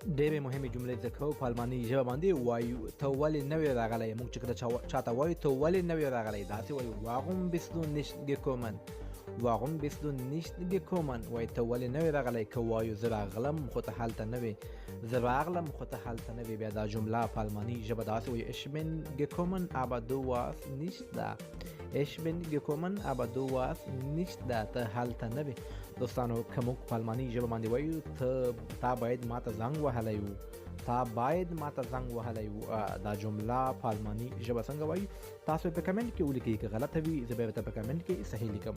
ډېرې مهمې جملې زده کوو په الماني ژبه باندې وایو ته ولې نوې راغلی. موږ چې کله چاته وایو ته ولې نوې راغلی داسې وایو warum bist du nicht gekommen. warum bist du nicht gekommen وایي ته ولې نوې راغلی. که وایو زه راغلم خو ته هلته نه وې، زه راغلم خو ته هلته نه وې، بیا دا جمله په الماني ژبه داسې وایي ich bin gekommen aber du warst nicht da. ich bin gekommen aber du warst nicht da. ته هلته نه وې. دوستانو که موږ په الماني ژبه باندې وایو تا باید ما ته زنګ وهلی و، تا باید ما ته زنګ وهلی و، دا جمله په الماني ژبه څنګه وایو تاسو په کمنټ کې ولیکئ. که غلطه وي زه به ورته په کمنټ کې صحیح لیکم.